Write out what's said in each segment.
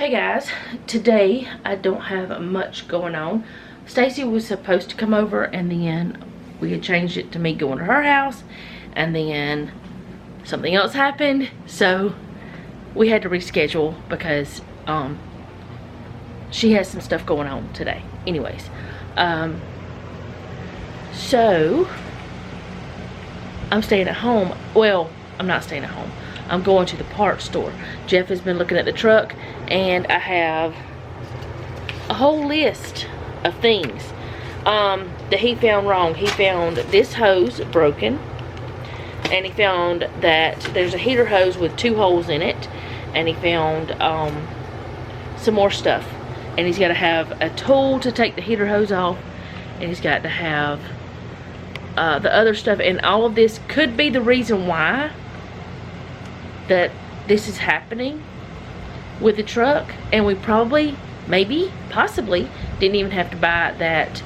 Hey guys, today I don't have much going on. Stacy was supposed to come over and then we had changed it to me going to her house and then something else happened, so we had to reschedule because she has some stuff going on today. Anyways, so I'm staying at home. Well, I'm not staying at home. I'm going to the parts store. Jeff has been looking at the truck and I have a whole list of things that he found wrong. He found this hose broken, and he found that there's a heater hose with 2 holes in it, and he found some more stuff. And he's got to have a tool to take the heater hose off, and he's got to have the other stuff, and all of this could be the reason why that this is happening with the truck. And we probably, maybe, possibly didn't even have to buy that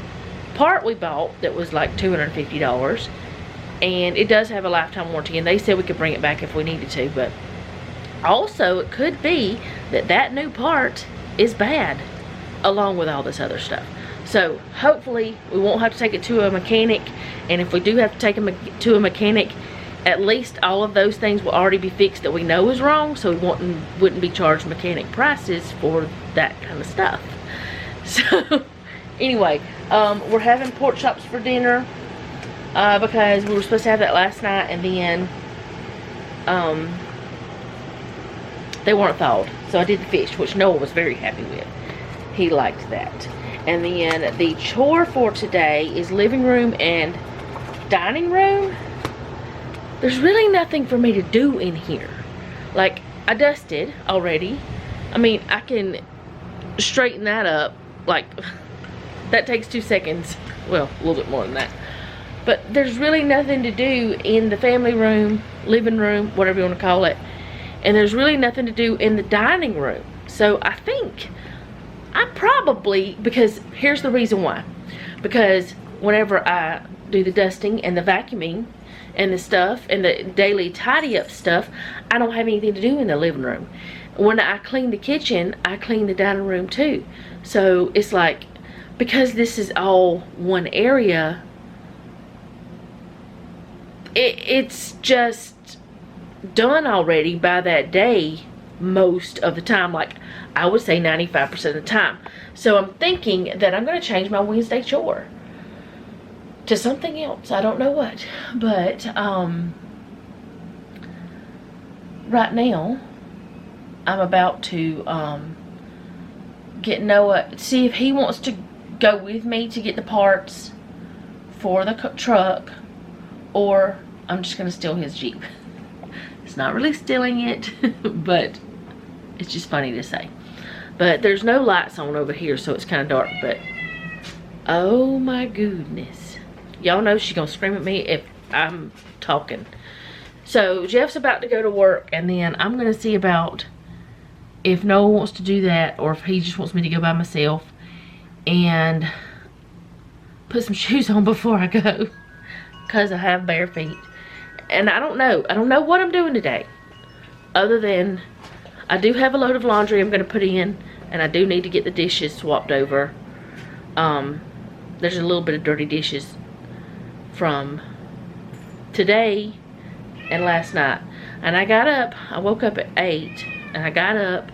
part we bought that was like $250, and it does have a lifetime warranty, and they said we could bring it back if we needed to. But also it could be that that new part is bad along with all this other stuff. So hopefully we won't have to take it to a mechanic, and if we do have to take it to a mechanic, at least all of those things will already be fixed that we know is wrong, so we wouldn't be charged mechanic prices for that kind of stuff. So anyway, we're having pork chops for dinner because we were supposed to have that last night, and then they weren't thawed, so I did the fish, which Noah was very happy with. He liked that. And then the chore for today is living room and dining room. There's really nothing for me to do in here. Like, I dusted already. I mean, I can straighten that up. Like, that takes 2 seconds. Well, a little bit more than that. But there's really nothing to do in the family room, living room, whatever you want to call it. And there's really nothing to do in the dining room. So I think I probably, because here's the reason why. Because whenever I do the dusting and the vacuuming and the stuff and the daily tidy up stuff, I don't have anything to do in the living room. When I clean the kitchen, I clean the dining room too. So it's like, because this is all one area, it's just done already by that day most of the time. Like, I would say 95% of the time. So I'm thinking that I'm going to change my Wednesday chore to something else. I don't know what, but right now I'm about to get Noah, see if he wants to go with me to get the parts for the truck, or I'm just gonna steal his Jeep. It's not really stealing it, but it's just funny to say. But there's no lights on over here, so it's kind of dark. But oh my goodness, y'all know she's gonna scream at me if I'm talking. So Jeff's about to go to work, and then I'm gonna see about if Noah wants to do that, or if he just wants me to go by myself and put some shoes on before I go, because I have bare feet. And I don't know what I'm doing today, other than I do have a load of laundry I'm gonna put in, and I do need to get the dishes swapped over. There's a little bit of dirty dishes from today and last night, and I woke up at 8, and I got up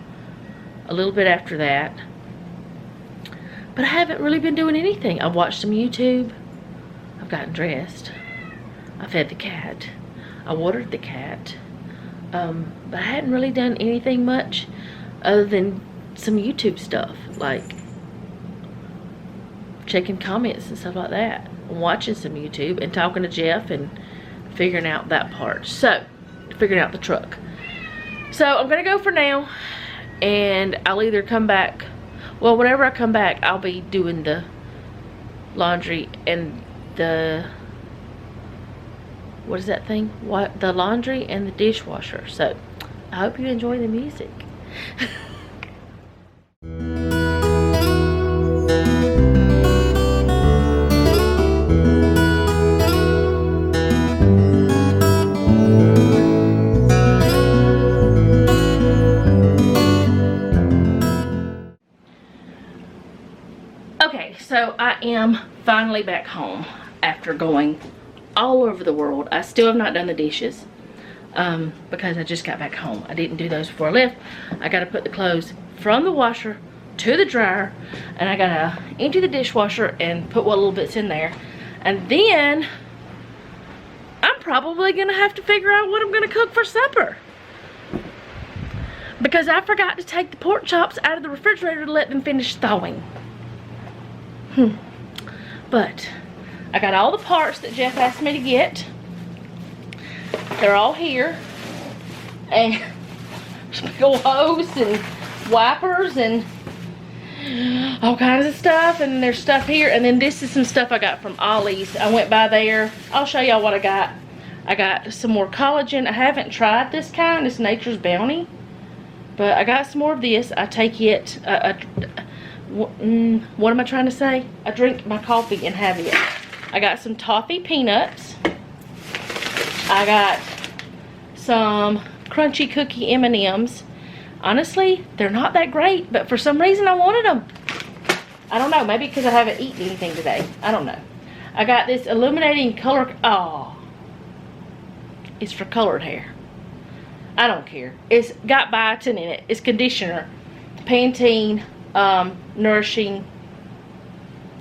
a little bit after that, but I haven't really been doing anything. I've watched some YouTube, I've gotten dressed, I fed the cat, I watered the cat, but I hadn't really done anything much other than some YouTube stuff, like checking comments and stuff like that, watching some YouTube and talking to Jeff and figuring out that part. So, figuring out the truck. So, I'm going to go for now, and I'll either come back, well, whenever I come back, I'll be doing the laundry and the, what is that thing? What? The laundry and the dishwasher. So, I hope you enjoy the music. So I am finally back home after going all over the world. I still have not done the dishes because I just got back home. I didn't do those before I left. I got to put the clothes from the washer to the dryer, and I got to empty the dishwasher and put what little bits in there. And then I'm probably going to have to figure out what I'm going to cook for supper, because I forgot to take the pork chops out of the refrigerator to let them finish thawing. But I got all the parts that Jeff asked me to get. They're all here. And big old hose and wipers and all kinds of stuff. And there's stuff here. And then this is some stuff I got from Ollie's. I went by there. I'll show y'all what I got. I got some more collagen. I haven't tried this kind. It's Nature's Bounty. But I got some more of this. I take it... what am I trying to say? I drink my coffee and have it. I got some toffee peanuts. I got some crunchy cookie M&Ms. Honestly, they're not that great, but for some reason I wanted them. I don't know, maybe because I haven't eaten anything today. I don't know. I got this illuminating color. Oh, it's for colored hair. I don't care. It's got biotin in it. It's conditioner, Pantene, nourishing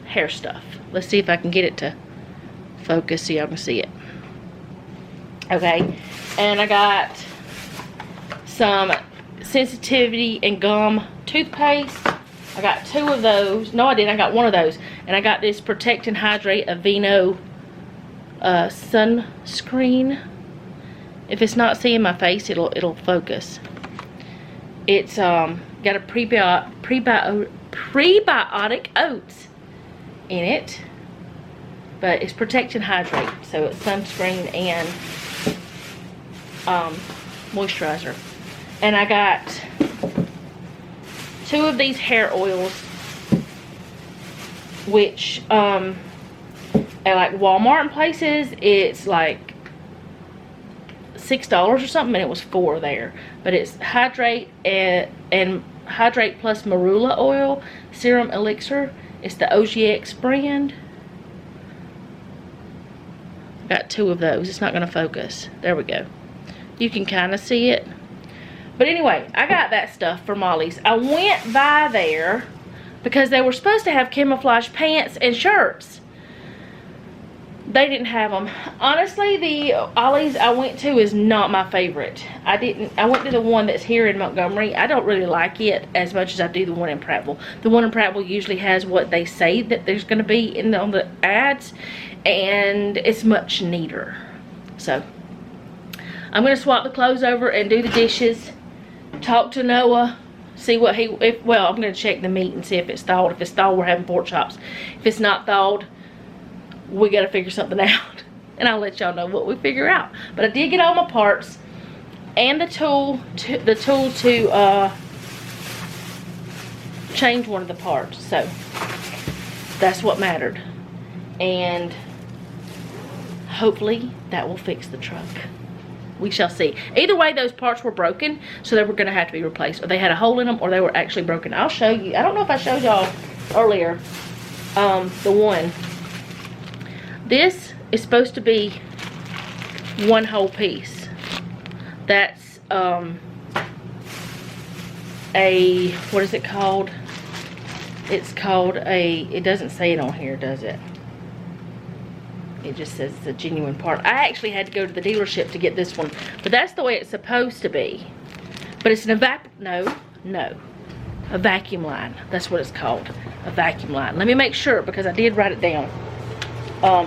hair stuff. Let's see if I can get it to focus so y'all can see it. Okay, and I got some sensitivity and gum toothpaste. I got 2 of those. No, I didn't. I got 1 of those. And I got this Protect and Hydrate Aveeno sunscreen. If it's not seeing my face, it'll focus. It's got a prebiotic oats in it, but it's Protect and Hydrate, so it's sunscreen and moisturizer. And I got 2 of these hair oils, which at like Walmart and places it's like $6 or something, and it was 4 there. But it's Hydrate and Hydrate plus Marula oil serum elixir. It's the OGX brand. Got 2 of those. It's not going to focus. There we go. You can kind of see it. But anyway, I got that stuff from Ollie's. I went by there because they were supposed to have camouflage pants and shirts. They didn't have them. Honestly, the Ollie's I went to is not my favorite. I went to the one that's here in Montgomery. I don't really like it as much as I do the one in Prattville. The one in Prattville usually has what they say that there's going to be on the ads, and it's much neater. So I'm going to swap the clothes over and do the dishes. Talk to Noah. See what well, I'm going to check the meat and see if it's thawed. If it's thawed, we're having pork chops. If it's not thawed, we got to figure something out. And I'll let y'all know what we figure out. But I did get all my parts and the tool to change one of the parts. So that's what mattered. And hopefully that will fix the truck. We shall see. Either way, those parts were broken, so they were going to have to be replaced. Or they had a hole in them, or they were actually broken. I'll show you. I don't know if I showed y'all earlier the one. This is supposed to be one whole piece. That's a, what is it called? It's called a, it doesn't say it on here, does it? It just says it's a genuine part. I actually had to go to the dealership to get this one, but that's the way it's supposed to be. But it's an a vacuum line. That's what it's called, a vacuum line. Let me make sure, because I did write it down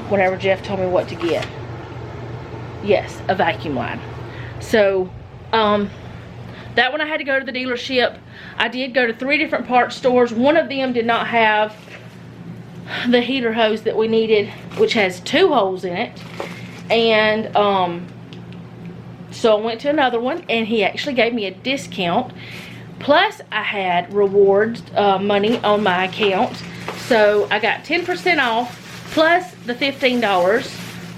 whenever Jeff told me what to get. Yes, a vacuum line. So that one I had to go to the dealership. I did go to 3 different parts stores. One of them did not have the heater hose that we needed, which has 2 holes in it. And so I went to another one, and he actually gave me a discount. Plus I had rewards money on my account, so I got 10% off plus the $15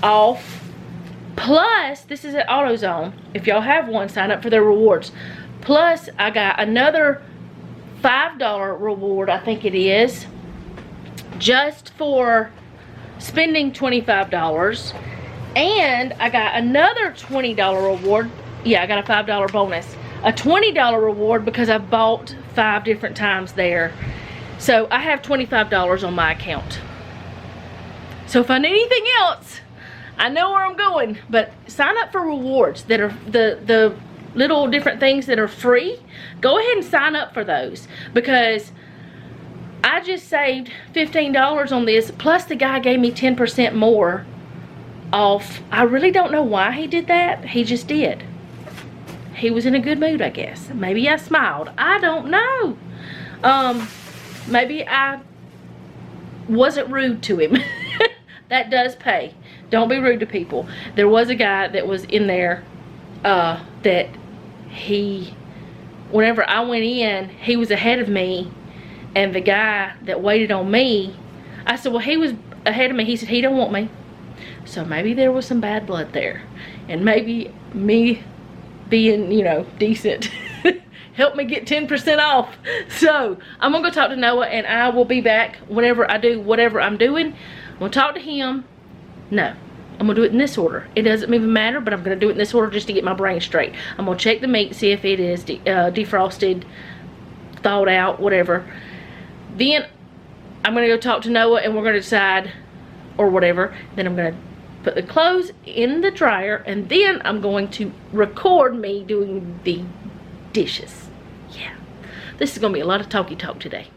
off, plus this is at AutoZone. If y'all have one, sign up for their rewards. Plus I got another $5 reward, I think it is, just for spending $25. And I got another $20 reward. Yeah, I got a $5 bonus. A $20 reward because I bought 5 different times there. So I have $25 on my account. So if I need anything else, I know where I'm going. But sign up for rewards that are the little different things that are free. Go ahead and sign up for those, because I just saved $15 on this, plus the guy gave me 10% more off. I really don't know why he did that. He just did. He was in a good mood, I guess. Maybe I smiled. I don't know. Maybe I wasn't rude to him. That does pay. Don't be rude to people. There was a guy that was in there that whenever I went in, he was ahead of me, and the guy that waited on me, I said, well, he was ahead of me. He said he don't want me. So maybe there was some bad blood there, and maybe me being, you know, decent helped me get 10% off. So I'm gonna go talk to Noah, and I will be back whenever I do whatever I'm doing. I'm gonna talk to him. No, I'm gonna do it in this order. It doesn't even matter, but I'm gonna do it in this order just to get my brain straight. I'm gonna check the meat, see if it is defrosted, thawed out, whatever. Then I'm gonna go talk to Noah, and we're gonna decide, or whatever. Then I'm gonna put the clothes in the dryer, and then I'm going to record me doing the dishes. Yeah, this is gonna be a lot of talky talk today.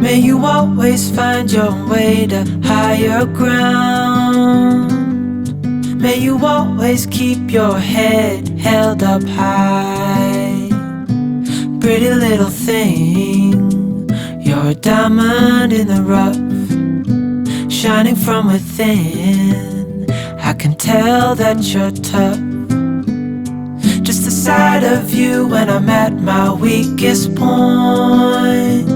May you always find your way to higher ground. May you always keep your head held up high. Pretty little thing, you're a diamond in the rough, shining from within. I can tell that you're tough. Just the sight of you when I'm at my weakest point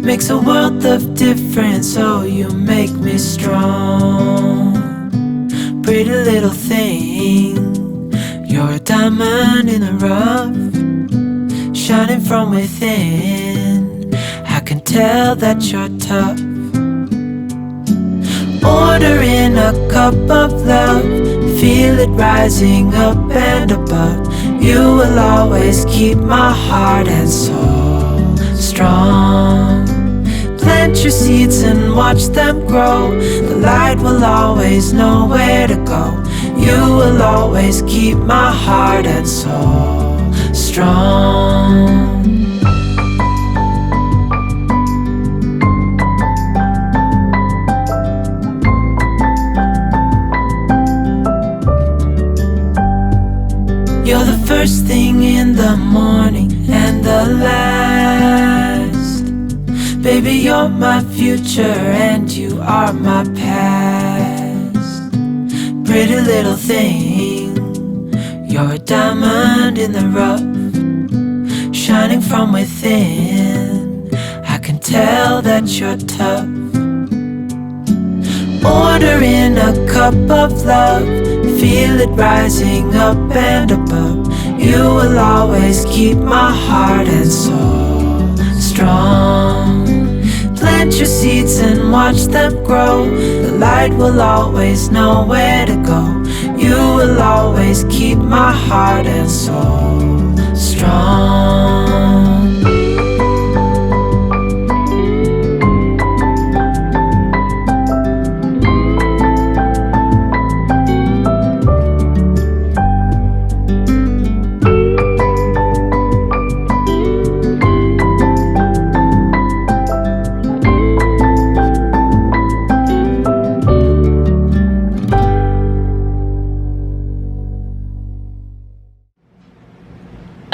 makes a world of difference, oh, you make me strong. Pretty little thing, you're a diamond in the rough, shining from within. I can tell that you're tough. Ordering a cup of love, feel it rising up and above. You will always keep my heart and soul strong. Plant your seeds and watch them grow. The light will always know where to go. You will always keep my heart and soul strong. You're the first thing in the morning and the last. Baby, you're my future and you are my past. Pretty little thing, you're a diamond in the rough, shining from within. I can tell that you're tough. Ordering a cup of love, feel it rising up and above. You will always keep my heart and soul strong. Plant your seeds and watch them grow. The light will always know where to go. You will always keep my heart and soul strong.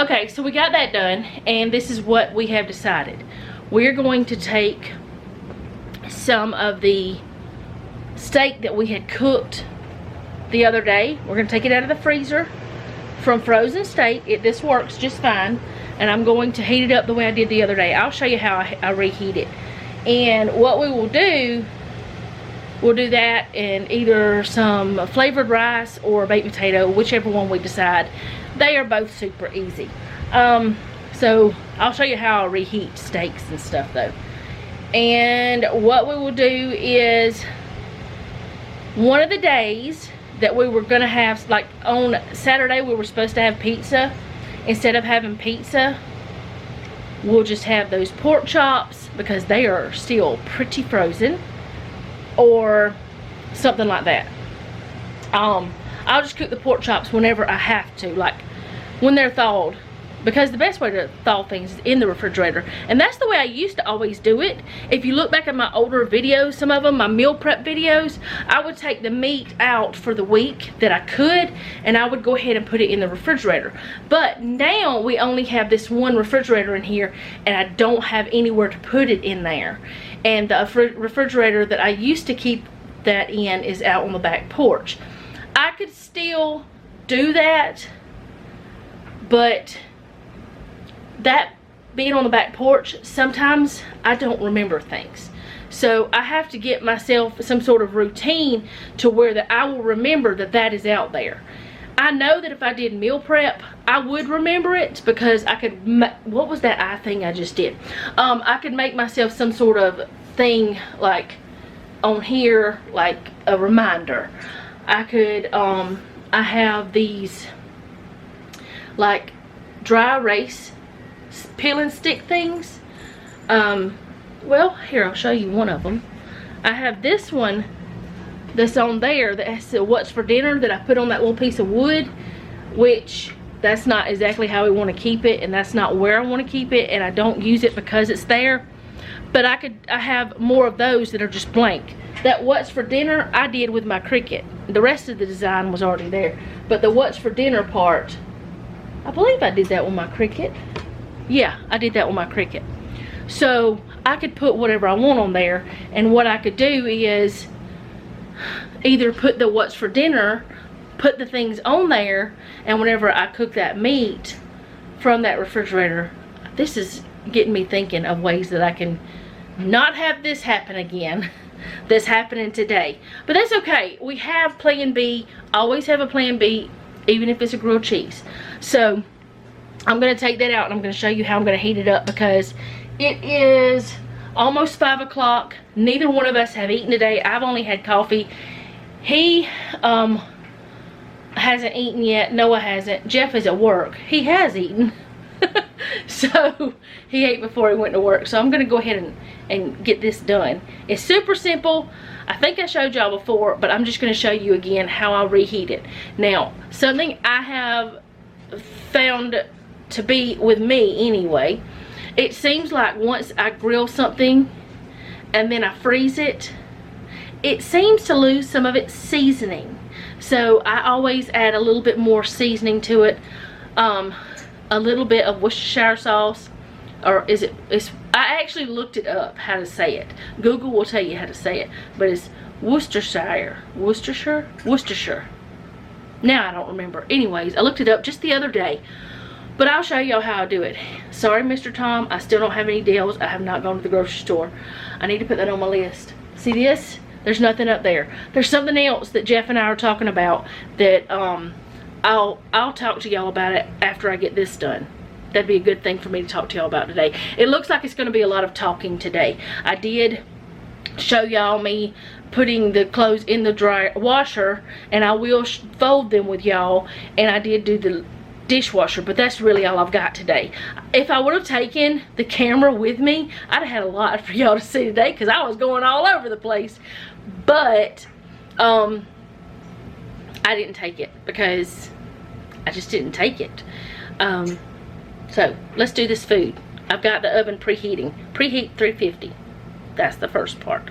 Okay, so we got that done, and this is what we have decided. We're going to take some of the steak that we had cooked the other day. We're going to take it out of the freezer from frozen steak. This works just fine, and I'm going to heat it up the way I did the other day. I'll show you how I reheat it. And what we will do we'll do that and either some flavored rice or baked potato, whichever one we decide. They are both super easy. So I'll show you how I reheat steaks and stuff though. And what we will do is, one of the days that we were gonna have, like on Saturday we were supposed to have pizza. Instead of having pizza, we'll just have those pork chops because they are still pretty frozen, or something like that. I'll just cook the pork chops whenever I have to, like when they're thawed, because the best way to thaw things is in the refrigerator, and that's the way I used to always do it. If you look back at my older videos, some of them, my meal prep videos, I would take the meat out for the week that I could, and I would go ahead and put it in the refrigerator. But now we only have this one refrigerator in here, and I don't have anywhere to put it in there. And the refrigerator that I used to keep that in is out on the back porch. I could still do that, but that being on the back porch, sometimes I don't remember things. So I have to get myself some sort of routine to where that I will remember that that is out there. I know that if I did meal prep, I would remember it, because I could, what was that eye thing I just did? I could make myself some sort of thing like on here, like a reminder. I could, I have these like dry erase peel and stick things. Well, here, I'll show you one of them. I have this one that's on there that has what's for dinner that I put on that little piece of wood, which that's not exactly how we want to keep it, and that's not where I want to keep it, and I don't use it because it's there. But I have more of those that are just blank. That what's for dinner I did with my Cricut. The rest of the design was already there, but the what's for dinner part, I believe I did that with my Cricut. Yeah, I did that with my Cricut. So I could put whatever I want on there, and what I could do is either put the what's for dinner, put the things on there, and whenever I cook that meat from that refrigerator, this is getting me thinking of ways that I can not have this happen again. That's happening today, but that's okay. We have plan B. Always have a plan B, even if it's a grilled cheese. So I'm going to take that out and I'm going to show you how I'm going to heat it up, because it is almost 5 o'clock. Neither one of us have eaten today. I've only had coffee. He hasn't eaten yet. Noah hasn't. Jeff is at work. He has eaten. So he ate before he went to work. So I'm going to go ahead and get this done. It's super simple. I think I showed y'all before, but I'm just going to show you again how I reheat it. Now, something I have found to be, with me anyway, it seems like once I grill something and then I freeze it, it seems to lose some of its seasoning. So I always add a little bit more seasoning to it. A little bit of Worcestershire sauce, or I actually looked it up how to say it. Google will tell you how to say it, but it's Worcestershire. Now I don't remember. Anyways, I looked it up just the other day, but I'll show y'all how I do it. Sorry, Mr. Tom, I still don't have any deals. I have not gone to the grocery store. I need to put that on my list. See this? There's nothing up there. There's something else that Jeff and I are talking about that I'll talk to y'all about it after I get this done. That'd be a good thing for me to talk to y'all about today. It looks like it's going to be a lot of talking today. I did show y'all me putting the clothes in the washer, and I will fold them with y'all, and I did do the dishwasher, but that's really all I've got today. If I would have taken the camera with me, I'd have had a lot for y'all to see today, because I was going all over the place. But I didn't take it because I just didn't take it. So let's do this food. I've got the oven preheating. Preheat 350. That's the first part.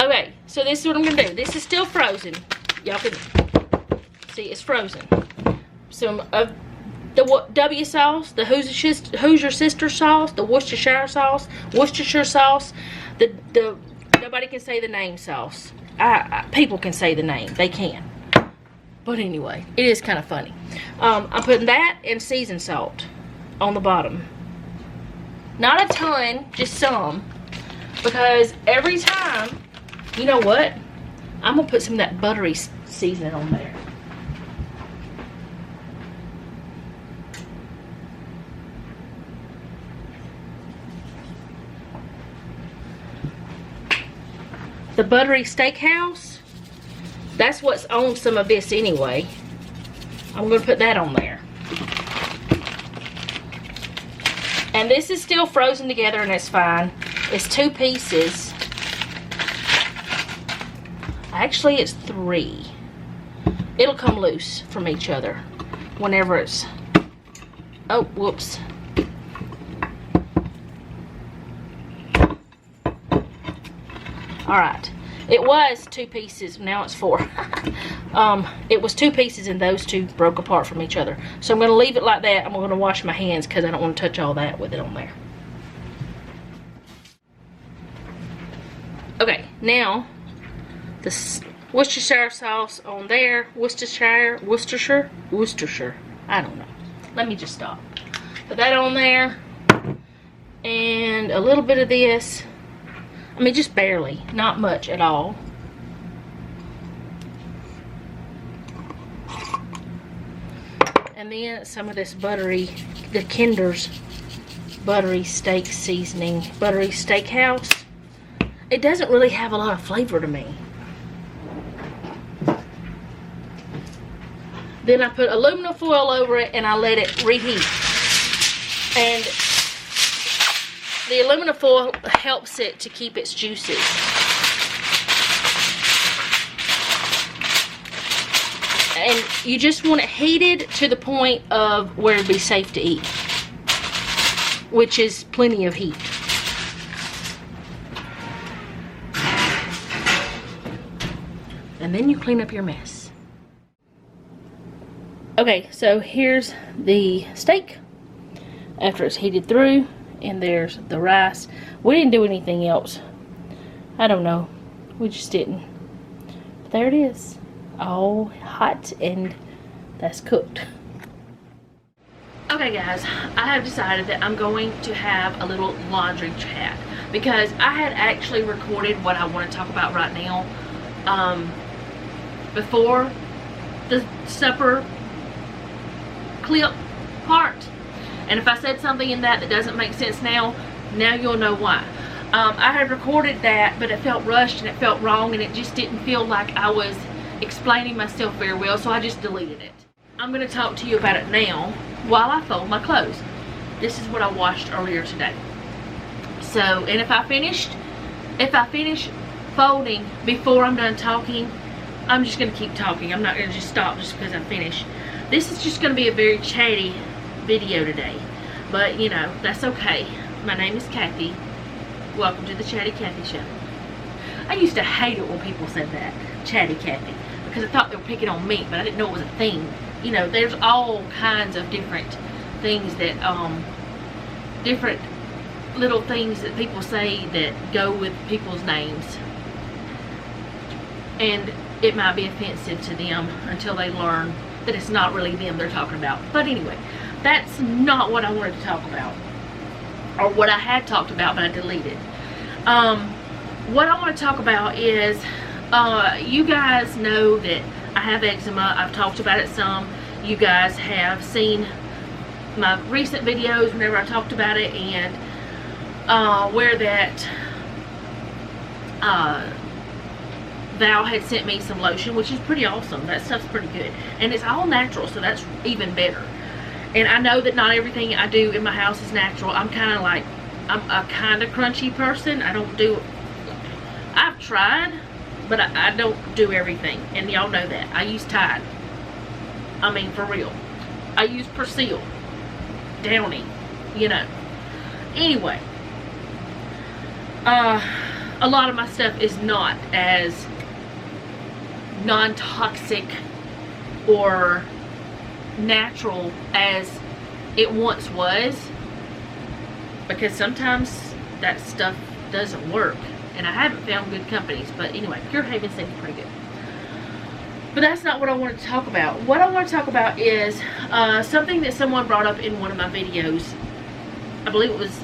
Okay, so this is what I'm gonna do. This is still frozen. Y'all can see it's frozen. Some of the W sauce, the Hoosier Sister sauce, the Worcestershire sauce, the nobody can say the name sauce. People can say the name. They can. But anyway, it is kind of funny. I'm putting that and seasoned salt on the bottom. Not a ton, just some. Because every time You know what? I'm gonna put some of that buttery seasoning on there. The buttery steakhouse, that's what's on some of this anyway. I'm gonna put that on there. And this is still frozen together and it's fine. It's 2 pieces. Actually, it's 3. It'll come loose from each other whenever it's, oh, whoops. All right, it was 2 pieces, now it's 4. It was 2 pieces and those 2 broke apart from each other. So I'm gonna leave it like that. I'm gonna wash my hands because I don't want to touch all that with it on there. Okay, now the Worcestershire sauce on there. Worcestershire, I don't know. Let me just stop. Put that on there. And a little bit of this. I mean, just barely, not much at all. And then some of this buttery, the Kinder's buttery steak seasoning, buttery steakhouse. It doesn't really have a lot of flavor to me. Then I put aluminum foil over it and I let it reheat. And the aluminum foil helps it to keep its juices. And you just want it heated to the point of where it'd be safe to eat, which is plenty of heat. And then you clean up your mess. Okay, so here's the steak after it's heated through. And there's the rice. We didn't do anything else. I don't know. We just didn't. But there it is. All hot and that's cooked. Okay guys, I have decided that I'm going to have a little laundry chat. Because I had actually recorded what I want to talk about right now. Before the supper clip part. And if I said something in that doesn't make sense now you'll know why. I had recorded that, but it felt rushed and it felt wrong and it just didn't feel like I was explaining myself very well, so I just deleted it. I'm going to talk to you about it now while I fold my clothes. This is what I washed earlier today. So, and if I finish folding before I'm done talking, I'm just going to keep talking. I'm not going to just stop just because I finish. This is just going to be a very chatty video today, but you know, that's okay. My name is Kathy. Welcome to the Chatty Kathy Show. I used to hate it when people said that, Chatty Kathy, because I thought they were picking on me, but I didn't know it was a thing. You know, there's all kinds of different things that different little things that people say that go with people's names, and it might be offensive to them until they learn that it's not really them they're talking about. But anyway, that's not what I wanted to talk about, or what I had talked about, but I deleted. What I want to talk about is, you guys know that I have eczema. I've talked about it some. You guys have seen my recent videos whenever I talked about it, and where that Val had sent me some lotion, which is pretty awesome. That stuff's pretty good, and it's all natural, so that's even better. And I know that not everything I do in my house is natural. I'm kind of like, I'm a kind of crunchy person. I've tried, but I don't do everything. And y'all know that. I use Tide. I mean, for real. I use Persil. Downy. You know. Anyway. A lot of my stuff is not as non-toxic or natural as it once was, because sometimes that stuff doesn't work, and I haven't found good companies. But anyway, Pure Haven seems pretty good. But that's not what I wanted to talk about. What I want to talk about is something that someone brought up in one of my videos. I believe it was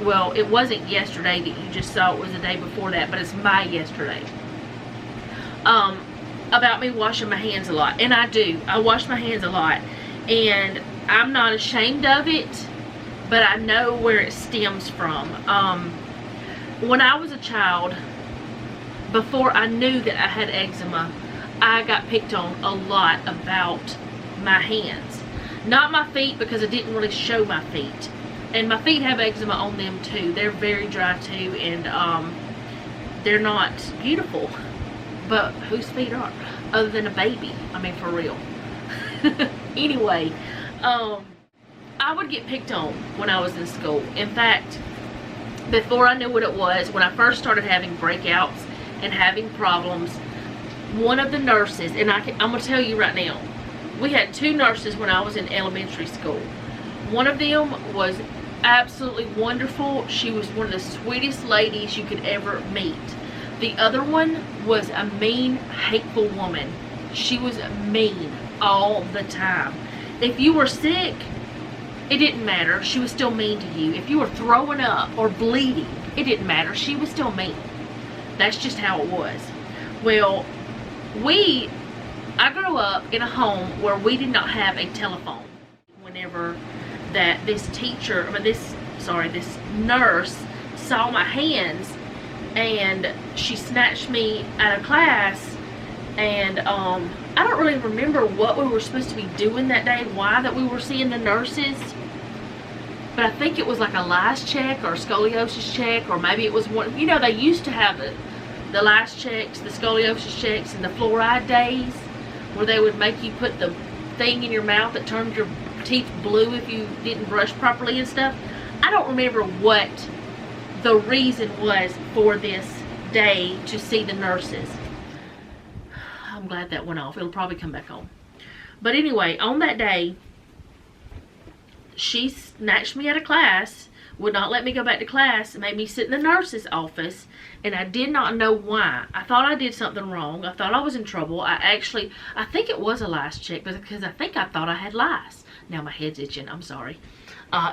well, it wasn't yesterday that you just saw, it was the day before that, but it's my yesterday. About me washing my hands a lot. And I do. I wash my hands a lot. And I'm not ashamed of it, but I know where it stems from. When I was a child, before I knew that I had eczema, I got picked on a lot about my hands. Not my feet, because I didn't really show my feet. And my feet have eczema on them too. They're very dry too, and they're not beautiful. But whose feet are? Other than a baby. I mean, for real. Anyway, I would get picked on when I was in school. In fact, before I knew what it was, when I first started having breakouts and having problems, one of the nurses, and I'm going to tell you right now, we had 2 nurses when I was in elementary school. One of them was absolutely wonderful. She was one of the sweetest ladies you could ever meet. The other one was a mean, hateful woman. She was mean all the time. If you were sick, it didn't matter. She was still mean to you. If you were throwing up or bleeding, it didn't matter. She was still mean. That's just how it was. Well, I grew up in a home where we did not have a telephone. Whenever that this nurse saw my hands, and she snatched me out of class, and I don't really remember what we were supposed to be doing that day, why that we were seeing the nurses, but I think it was like a lice check or a scoliosis check, or maybe it was one, you know, they used to have the lice checks, the scoliosis checks, and the fluoride days, where they would make you put the thing in your mouth that turned your teeth blue if you didn't brush properly and stuff. I don't remember what the reason was for this day to see the nurses. I'm glad that went off. It'll probably come back on. But anyway, on that day, she snatched me out of class, would not let me go back to class, and made me sit in the nurse's office, and I did not know why. I thought I did something wrong. I thought I was in trouble. I think it was a lice check, because I think I thought I had lice. Now my head's itching. I'm sorry.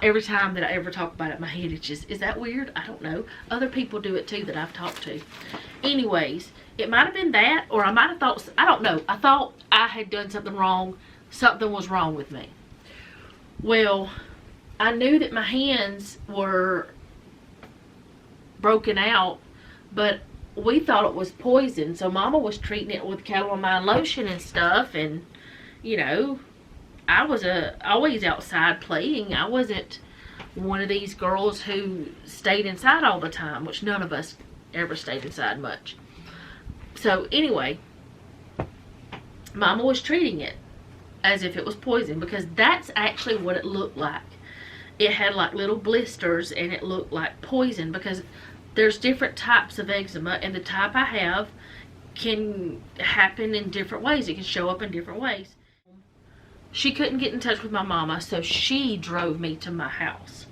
Every time that I ever talk about it, my head itches. Is that weird? I don't know. Other people do it too that I've talked to. Anyways, it might have been that, or I might have thought, I don't know. I thought I had done something wrong. Something was wrong with me. Well, I knew that my hands were broken out, but we thought it was poison. So Mama was treating it with calamine lotion and stuff, and, you know, I was always outside playing. I wasn't one of these girls who stayed inside all the time, which none of us ever stayed inside much. So anyway, Mama was treating it as if it was poison, because that's actually what it looked like. It had like little blisters, and it looked like poison, because there's different types of eczema, and the type I have can happen in different ways. It can show up in different ways. She couldn't get in touch with my mama, so she drove me to my house.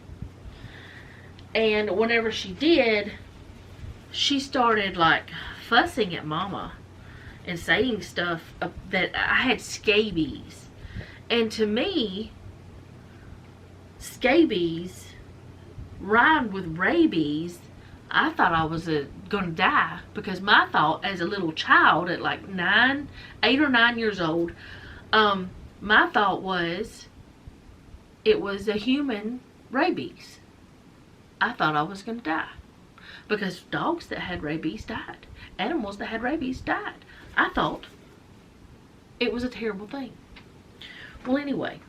And whenever she did, she started like fussing at Mama and saying stuff that I had scabies. And to me, scabies rhymed with rabies. I thought I was gonna die, because my thought as a little child at like 8 or 9 years old, my thought was it was a human rabies. I thought I was gonna die, because dogs that had rabies died. Animals that had rabies died. I thought it was a terrible thing. Well, anyway,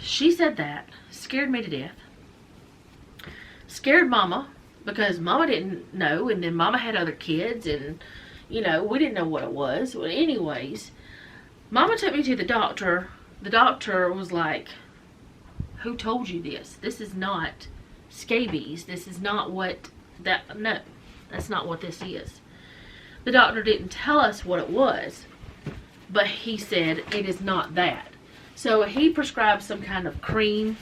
she said that, scared me to death. Scared Mama, because Mama didn't know, and then Mama had other kids, and, you know, we didn't know what it was. Well, anyways, Mama took me to the doctor. The doctor was like, who told you this? This is not scabies. This is not what that, no, that's not what this is. The doctor didn't tell us what it was, but he said it is not that. So he prescribed some kind of cream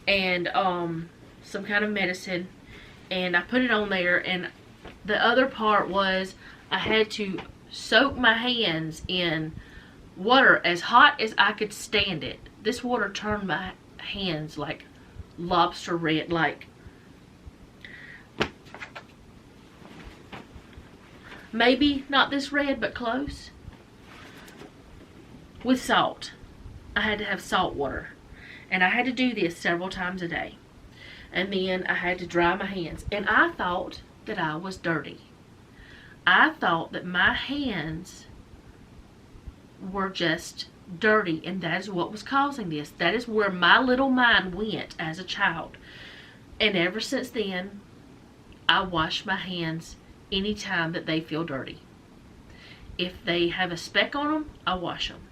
and some kind of medicine, and I put it on there, and the other part was I had to soak my hands in water as hot as I could stand it. This water turned my hands like lobster red, like maybe not this red, but close, with salt. I had to have salt water, and I had to do this several times a day. And then I had to dry my hands, and I thought that I was dirty. I thought that my hands were just dirty, and that is what was causing this. That is where my little mind went as a child. And ever since then, I wash my hands anytime that they feel dirty. If they have a speck on them, I wash them.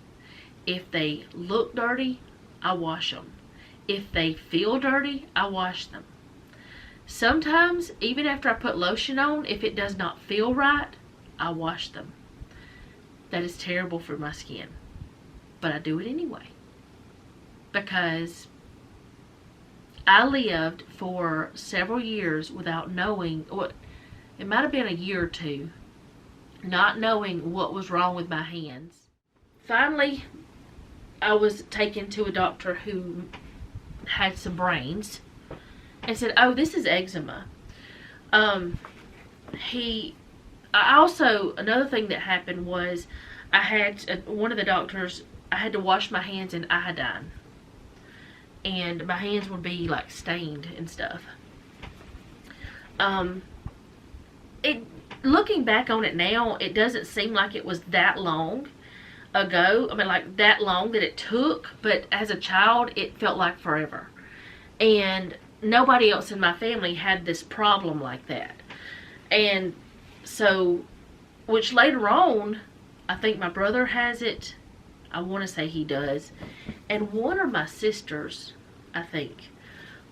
If they look dirty, I wash them. If they feel dirty, I wash them. Sometimes, even after I put lotion on, if it does not feel right, I wash them. That is terrible for my skin. But I do it anyway. Because I lived for several years without knowing, what it might have been a year or two, not knowing what was wrong with my hands. Finally, I was taken to a doctor who had some brains and said, oh, this is eczema. Another thing that happened was I had one of the doctors, I had to wash my hands in iodine, and my hands would be like stained and stuff. Looking back on it now, it doesn't seem like it was that long ago. I mean, like that long that it took, but as a child it felt like forever. And nobody else in my family had this problem like that. And so, which later on, I think my brother has it. I want to say he does. And one of my sisters, I think.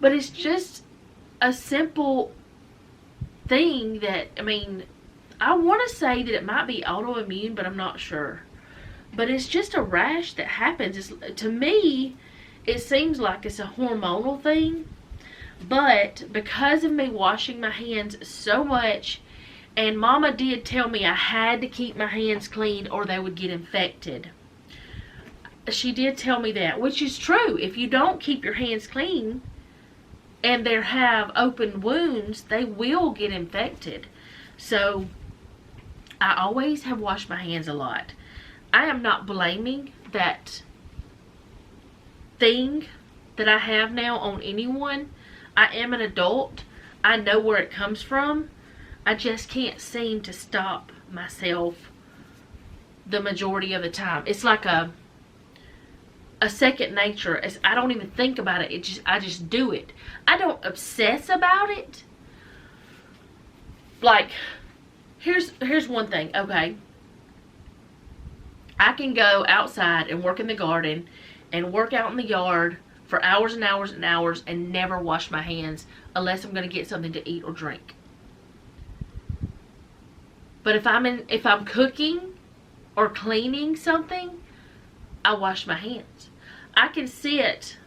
But it's just a simple thing that, I mean, I want to say that it might be autoimmune, but I'm not sure. But it's just a rash that happens. To me, it seems like it's a hormonal thing. But because of me washing my hands so much, and Mama did tell me I had to keep my hands clean or they would get infected. She did tell me that, which is true. If you don't keep your hands clean and they have open wounds, they will get infected. So I always have washed my hands a lot. I am not blaming that thing that I have now on anyone. I am an adult. I know where it comes from. I just can't seem to stop myself the majority of the time. It's like a second nature. I don't even think about it. I just do it. I don't obsess about it. Like, here's one thing, okay? I can go outside and work in the garden and work out in the yard for hours and hours and hours and never wash my hands unless I'm going to get something to eat or drink. But if I'm cooking or cleaning something, I wash my hands. I can sit,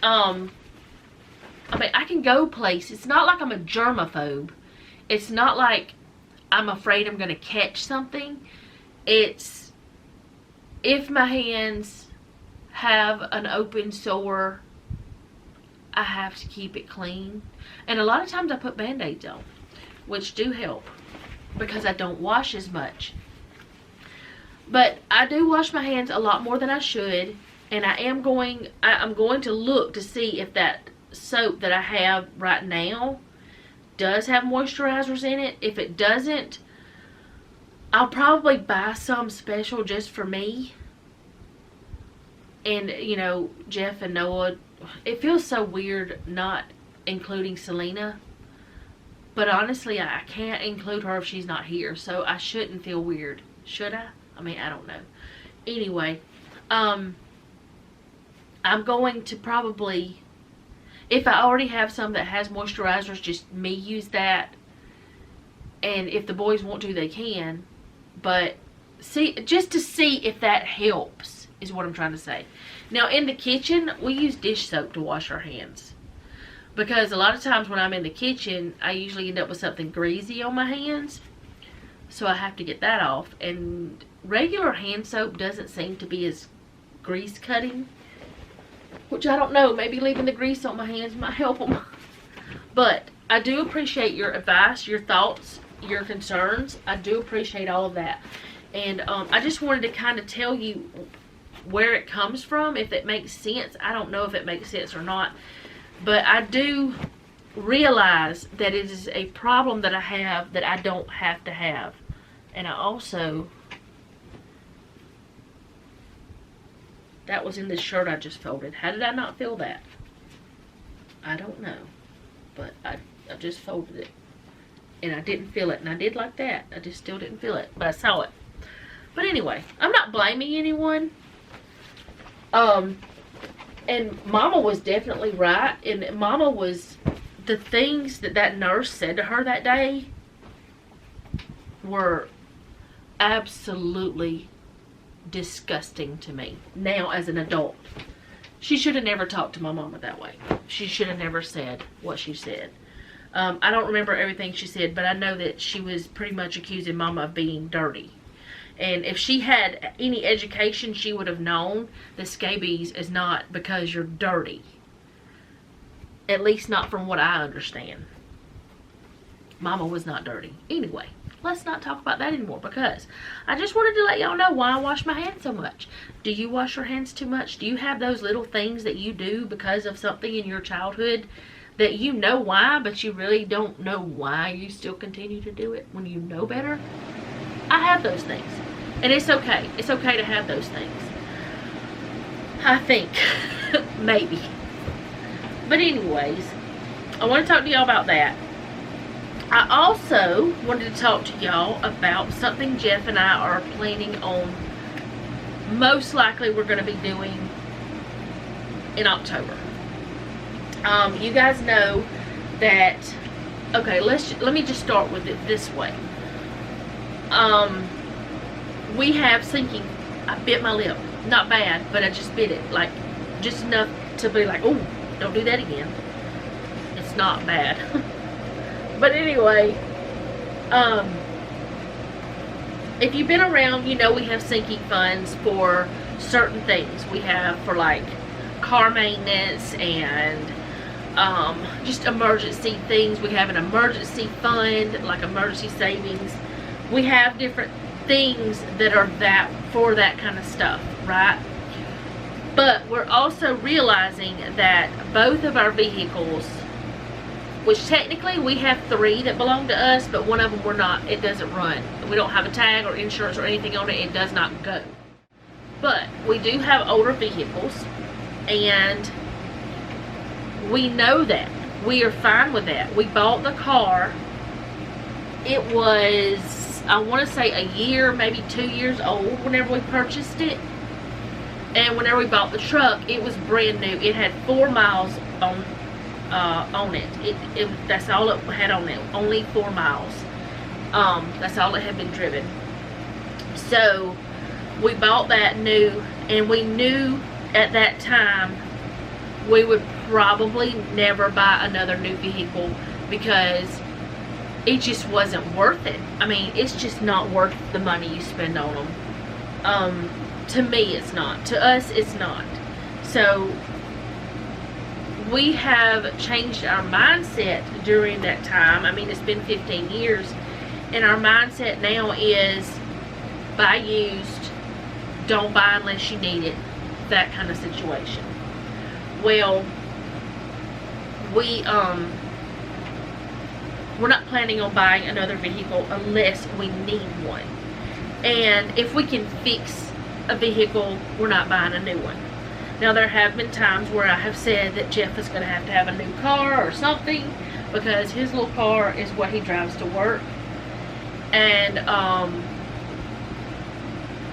I mean, I can go places. It's not like I'm a germaphobe. It's not like I'm afraid I'm going to catch something. It's if my hands have an open sore, I have to keep it clean. And a lot of times I put Band-Aids on, which do help because I don't wash as much. But I do wash my hands a lot more than I should, and I'm going to look to see if that soap that I have right now does have moisturizers in it. If it doesn't, I'll probably buy some special just for me. And, you know, Jeff and Noah, it feels so weird not including Selena. But honestly, I can't include her if she's not here. So I shouldn't feel weird. Should I? I mean, I don't know. Anyway, I'm going to probably, if I already have some that has moisturizers, just me use that. And if the boys want to, they can. But just to see if that helps is what I'm trying to say. Now, in the kitchen, we use dish soap to wash our hands. Because a lot of times when I'm in the kitchen, I usually end up with something greasy on my hands. So I have to get that off. And regular hand soap doesn't seem to be as grease cutting. which I don't know, maybe leaving the grease on my hands might help them. But I do appreciate your advice, your thoughts, your concerns. I do appreciate all of that. And I just wanted to kind of tell you where it comes from, if it makes sense. I don't know if it makes sense or not, but I do realize that it is a problem that I have that I don't have to have. And I also, that was in this shirt I just folded. How did I not feel that? I don't know, but I just folded it and I didn't feel it, and I did like that. I just still didn't feel it, but I saw it. But anyway, I'm not blaming anyone. And Mama was definitely right, and Mama was, the things that nurse said to her that day were absolutely disgusting to me now as an adult. She should have never talked to my mama that way. She should have never said what she said. I don't remember everything she said, but I know that she was pretty much accusing Mama of being dirty. And if she had any education, she would have known that scabies is not because you're dirty. At least not from what I understand. Mama was not dirty. Anyway, let's not talk about that anymore, because I just wanted to let y'all know why I wash my hands so much. Do you wash your hands too much? Do you have those little things that you do because of something in your childhood that you know why, but you really don't know why you still continue to do it when you know better? I have those things. And it's okay. It's okay to have those things. I think. Maybe. But anyways, I want to talk to y'all about that. I also wanted to talk to y'all about something Jeff and I are planning on, most likely we're going to be doing in October. You guys know that, okay, let me just start with it this way. We have sinking. I bit my lip. Not bad, but I just bit it. Like, just enough to be like, oh, don't do that again. It's not bad. But anyway, if you've been around, you know we have sinking funds for certain things. We have for like car maintenance and just emergency things. We have an emergency fund, like emergency savings. We have different things that are for that kind of stuff, right? But we're also realizing that both of our vehicles, which technically we have 3 that belong to us, but one of them we're not, it doesn't run. We don't have a tag or insurance or anything on it. It does not go. But we do have older vehicles, and we know that. We are fine with that. We bought the car. It was, I want to say, a year, maybe 2 years old whenever we purchased it. And whenever we bought the truck, it was brand new. It had 4 miles on it. That's all it had on it. Only 4 miles. That's all it had been driven. So we bought that new, and we knew at that time we would probably never buy another new vehicle because it just wasn't worth it. I mean, it's just not worth the money you spend on them. To me, it's not. To us, it's not. So we have changed our mindset during that time. I mean, it's been 15 years, and our mindset now is buy used, don't buy unless you need it, that kind of situation. Well, we're not planning on buying another vehicle unless we need one. And if we can fix a vehicle, we're not buying a new one. Now, there have been times where I have said that Jeff is going to have a new car or something, because his little car is what he drives to work. And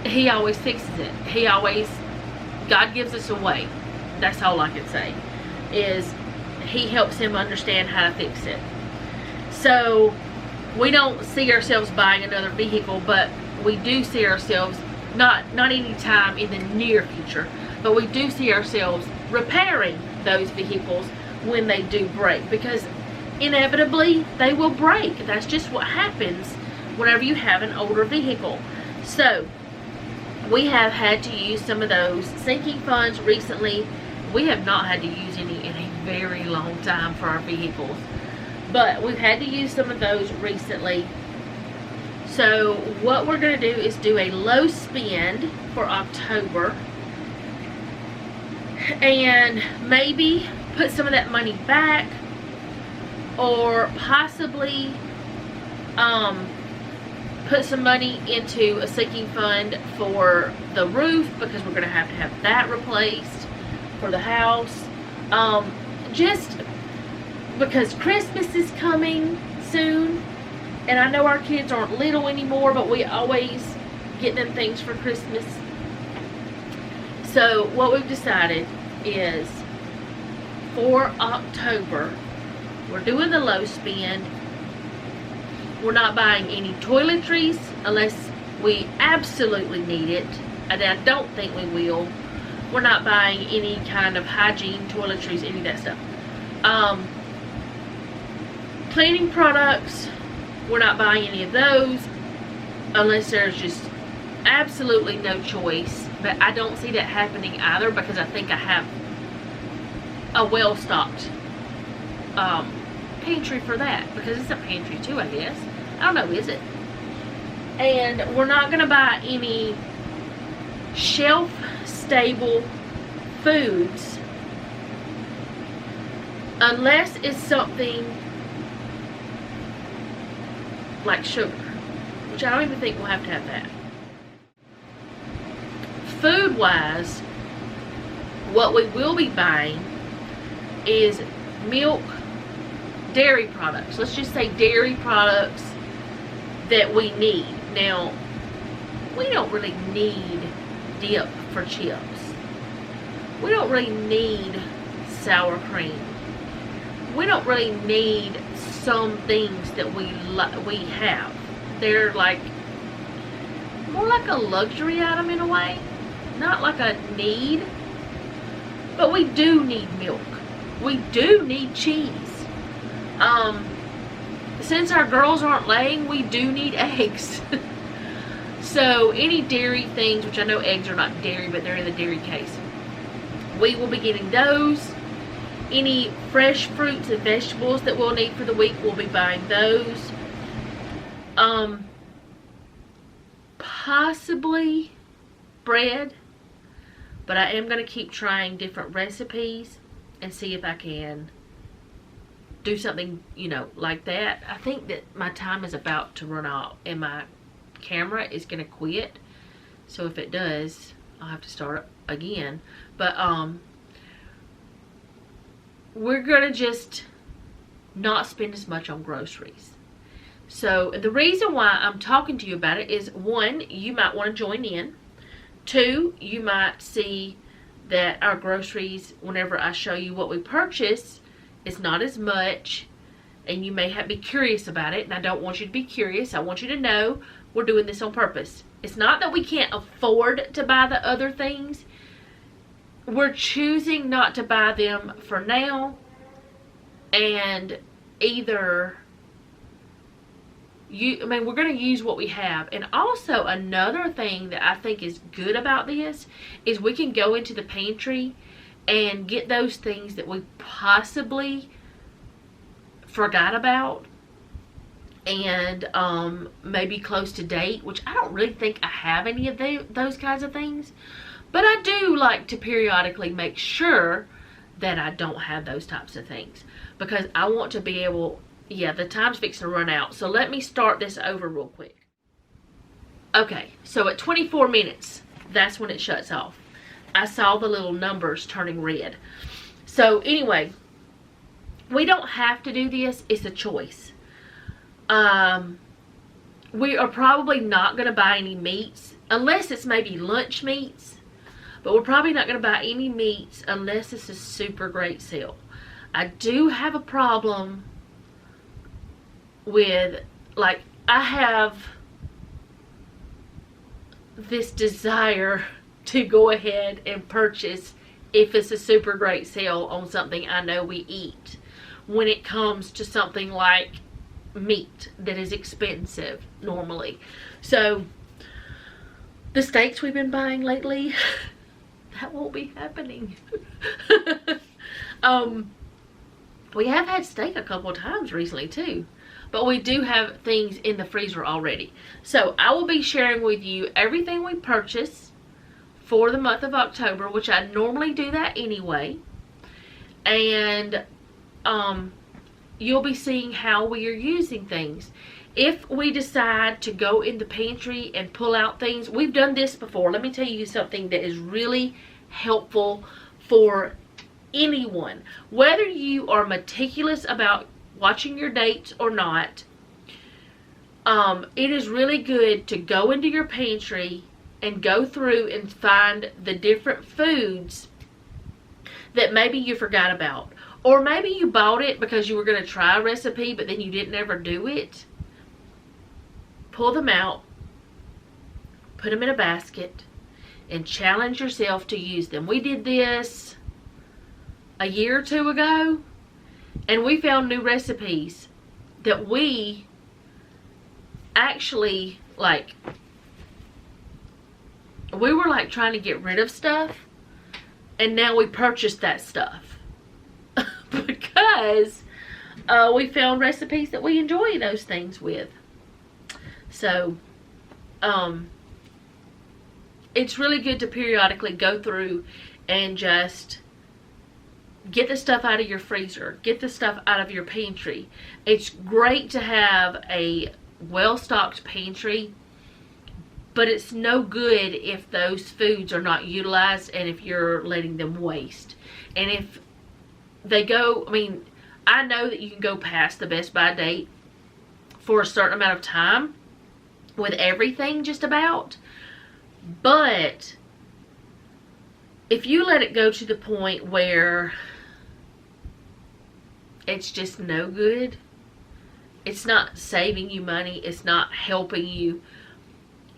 he always fixes it. He always, God gives us a way. That's all I can say, is he helps him understand how to fix it. So we don't see ourselves buying another vehicle, but we do see ourselves, not any time in the near future, but we do see ourselves repairing those vehicles when they do break, because inevitably they will break. That's just what happens whenever you have an older vehicle. So we have had to use some of those sinking funds recently. We have not had to use any in a very long time for our vehicles, but we've had to use some of those recently. So what we're going to do is do a low spend for October, and maybe put some of that money back, or possibly put some money into a sinking fund for the roof, because we're going to have that replaced for the house. Just because Christmas is coming soon, and I know our kids aren't little anymore, but we always get them things for Christmas. So what we've decided is for October, we're doing the low spend. We're not buying any toiletries unless we absolutely need it, and I don't think we will. We're not buying any kind of hygiene toiletries, any of that stuff. Cleaning products, we're not buying any of those unless there's just absolutely no choice. But I don't see that happening either, because I think I have a well-stocked pantry for that, because it's a pantry too, I guess. I don't know, is it? And we're not going to buy any shelf-stable foods unless it's something like sugar, which I don't even think we'll have to have that. Food-wise, what we will be buying is milk, dairy products. Let's just say dairy products that we need. Now, we don't really need dip for chips. We don't really need sour cream. We don't really need some things that we have. They're like more like a luxury item in a way, not like a need. But we do need milk. We do need cheese. Since our girls aren't laying, we do need eggs. So any dairy things, which I know eggs are not dairy, but they're in the dairy case, we will be getting those. Any fresh fruits and vegetables that we'll need for the week, we'll be buying those. Possibly bread, but I am going to keep trying different recipes and see if I can do something, you know, like that. I think that my time is about to run out and my camera is going to quit. So if it does, I'll have to start again. But we're going to just not spend as much on groceries. So the reason why I'm talking to you about it is, one, you might want to join in. Two, you might see that our groceries, whenever I show you what we purchase, is not as much, and you may be curious about it. And I don't want you to be curious. I want you to know we're doing this on purpose. It's not that we can't afford to buy the other things. We're choosing not to buy them for now, and either we're going to use what we have. And also another thing that I think is good about this is we can go into the pantry and get those things that we possibly forgot about, and maybe close to date, which I don't really think I have any of those kinds of things. But I do like to periodically make sure that I don't have those types of things, because I want to be able, yeah, the time's fixing to run out. So let me start this over real quick. Okay, so at 24 minutes, that's when it shuts off. I saw the little numbers turning red. So anyway, we don't have to do this. It's a choice. We are probably not going to buy any meats, unless it's maybe lunch meats. But we're probably not going to buy any meats unless it's a super great sale. I do have a problem with, like, I have this desire to go ahead and purchase if it's a super great sale on something I know we eat, when it comes to something like meat that is expensive normally. So the steaks we've been buying lately, that won't be happening. We have had steak a couple of times recently too. But we do have things in the freezer already. So I will be sharing with you everything we purchase for the month of October, which I normally do that anyway. And you'll be seeing how we are using things. If we decide to go in the pantry and pull out things, we've done this before. Let me tell you something that is really helpful for anyone. Whether you are meticulous about watching your dates or not, it is really good to go into your pantry and go through and find the different foods that maybe you forgot about. Or maybe you bought it because you were going to try a recipe, but then you didn't ever do it. Pull them out, put them in a basket, and challenge yourself to use them. We did this a year or two ago, and we found new recipes that we actually, like, we were like trying to get rid of stuff, and now we purchased that stuff because we found recipes that we enjoy those things with. So it's really good to periodically go through and just get the stuff out of your freezer, get the stuff out of your pantry. It's great to have a well-stocked pantry, but it's no good if those foods are not utilized and if you're letting them waste. And if they go, I mean, I know that you can go past the best by date for a certain amount of time with everything just about, but if you let it go to the point where it's just no good, it's not saving you money, it's not helping you,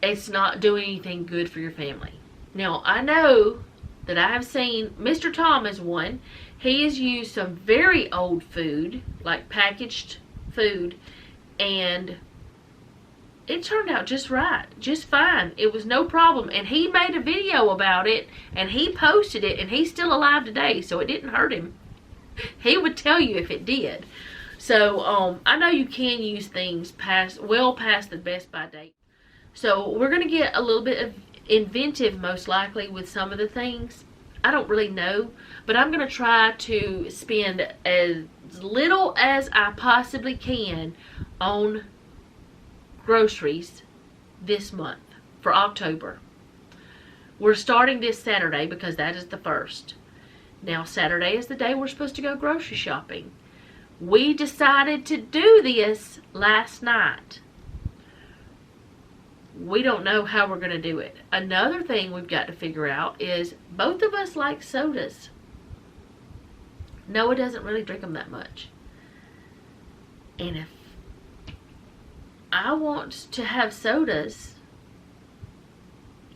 it's not doing anything good for your family. Now, I know that I have seen, Mr. Tom is one, he has used some very old food, like packaged food, and it turned out just right, just fine. It was no problem, and he made a video about it, and he posted it, and he's still alive today, so it didn't hurt him. He would tell you if it did. So I know you can use things well past the best by date. So we're going to get a little bit of inventive, most likely, with some of the things. I don't really know, but I'm going to try to spend as little as I possibly can on groceries this month for October. We're starting this Saturday because that is the 1st. Now, Saturday is the day we're supposed to go grocery shopping. We decided to do this last night. We don't know how we're going to do it. Another thing we've got to figure out is both of us like sodas. Noah doesn't really drink them that much. And if I want to have sodas,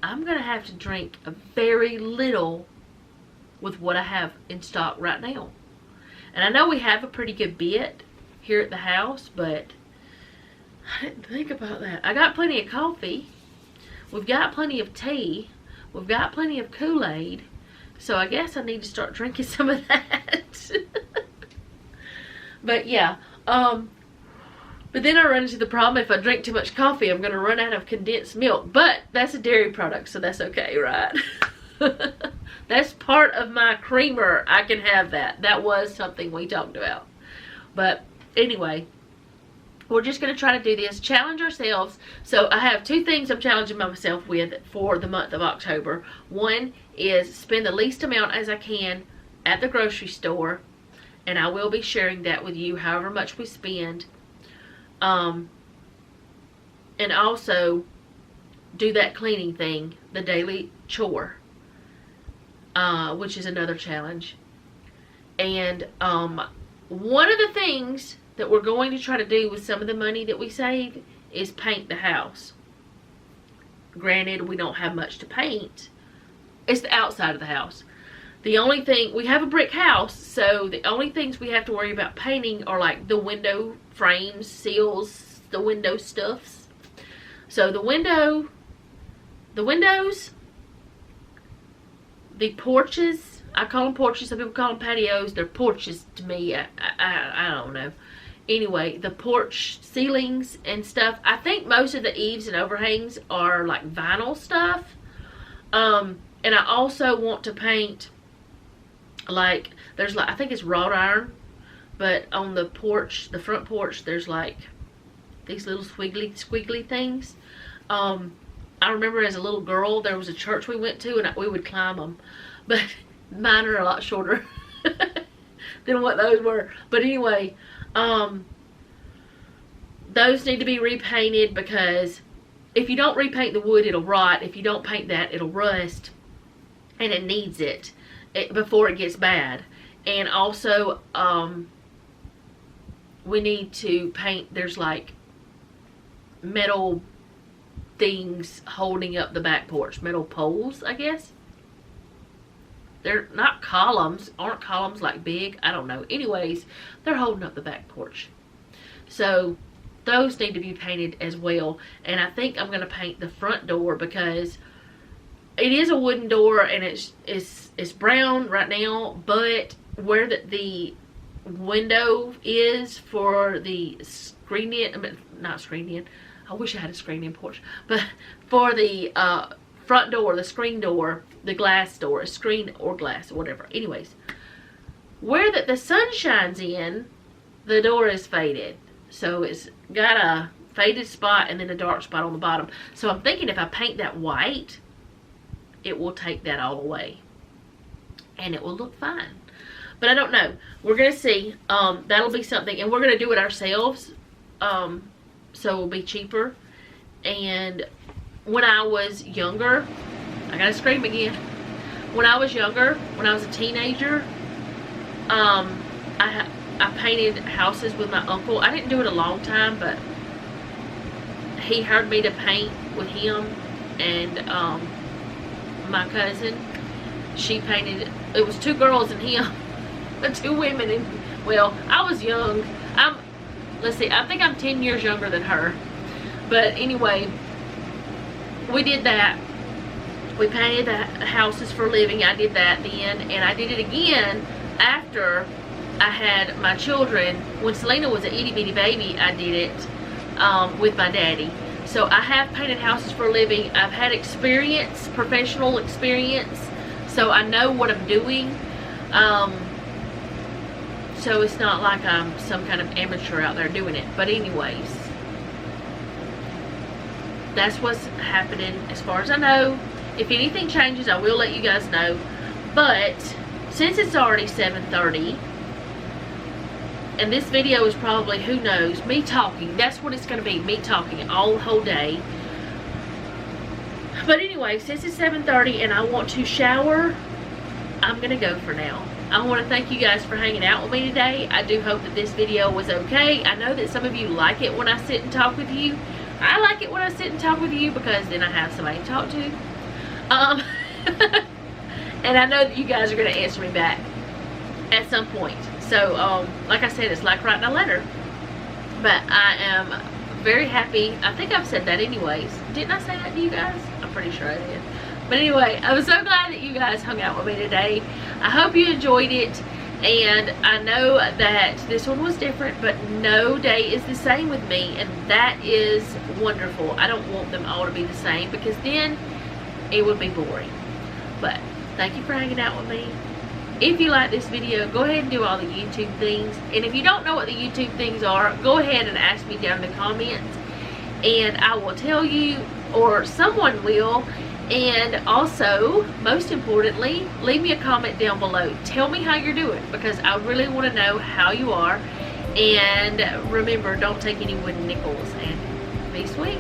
I'm going to have to drink a very little with what I have in stock right now. And I know we have a pretty good bit here at the house, but I didn't think about that. I got plenty of coffee. We've got plenty of tea. We've got plenty of Kool-Aid. So I guess I need to start drinking some of that. But yeah. But then I run into the problem, if I drink too much coffee, I'm going to run out of condensed milk. But that's a dairy product, so that's okay, right? That's part of my creamer. I can have that. That was something we talked about. But anyway, we're just going to try to do this, challenge ourselves. So I have two things I'm challenging myself with for the month of October. One is spend the least amount as I can at the grocery store, and I will be sharing that with you, however much we spend. And also do that cleaning thing, the daily chore, which is another challenge. And one of the things that we're going to try to do with some of the money that we save is paint the house. Granted, we don't have much to paint. It's the outside of the house. The only thing, we have a brick house, so the only things we have to worry about painting are like the window frames, seals, the window stuffs. So the windows, the porches, I call them porches. Some people call them patios. They're porches to me. I don't know. Anyway, the porch ceilings and stuff. I think most of the eaves and overhangs are like vinyl stuff. And I also want to paint, like, there's like, I think it's wrought iron, but on the porch, the front porch, there's like these little squiggly things. I remember as a little girl, there was a church we went to, and we would climb them, but mine are a lot shorter than what those were. But anyway, those need to be repainted, because if you don't repaint the wood, it'll rot. If you don't paint that, it'll rust, and it needs it before it gets bad. And also, we need to paint, there's like metal things holding up the back porch, metal poles, I guess. They're not columns, aren't columns like big? I don't know. Anyways, they're holding up the back porch. So those need to be painted as well. And I think I'm going to paint the front door, because it is a wooden door, and it's brown right now, but where the window is for the screen in, I mean, not screen in, I wish I had a screen in porch, but for the front door, the screen door, the glass door, screen or glass or whatever. Anyways, where the sun shines in, the door is faded. So it's got a faded spot and then a dark spot on the bottom. So I'm thinking if I paint that white, it will take that all away, and it will look fine. But I don't know. We're going to see. That'll be something, and we're going to do it ourselves. So it'll be cheaper. And when I was younger, I gotta scream again. When I was younger, when I was a teenager, I painted houses with my uncle. I didn't do it a long time, but he hired me to paint with him and my cousin. She painted. It was 2 girls and him, 2 women, and well, I was young. Let's see, I think I'm 10 years younger than her. But anyway, we did that. We painted the houses for a living. I did that then, and I did it again after I had my children. When Selena was an itty bitty baby, I did it with my daddy. So I have painted houses for a living. I've had experience, professional experience, so I know what I'm doing. So it's not like I'm some kind of amateur out there doing it. But anyways, that's what's happening as far as I know. If anything changes, I will let you guys know. But since it's already 7:30, and this video is probably, who knows, me talking. That's what it's going to be, me talking all the whole day. But anyway, since it's 7:30 and I want to shower, I'm going to go for now. I want to thank you guys for hanging out with me today. I do hope that this video was okay. I know that some of you like it when I sit and talk with you. I like it when I sit and talk with you, because then I have somebody to talk to. And I know that you guys are going to answer me back at some point. So, like I said, it's like writing a letter. But I am very happy. I think I've said that anyways. Didn't I say that to you guys? I'm pretty sure I did. But anyway, I'm so glad that you guys hung out with me today. I hope you enjoyed it. And I know that this one was different, but no day is the same with me. And that is wonderful. I don't want them all to be the same, because then it would be boring. But thank you for hanging out with me. If you like this video, go ahead and do all the YouTube things. And if you don't know what the YouTube things are, go ahead and ask me down in the comments, and I will tell you, or someone will. And also, most importantly, leave me a comment down below. Tell me how you're doing, because I really want to know how you are. And remember, don't take any wooden nickels, and be sweet.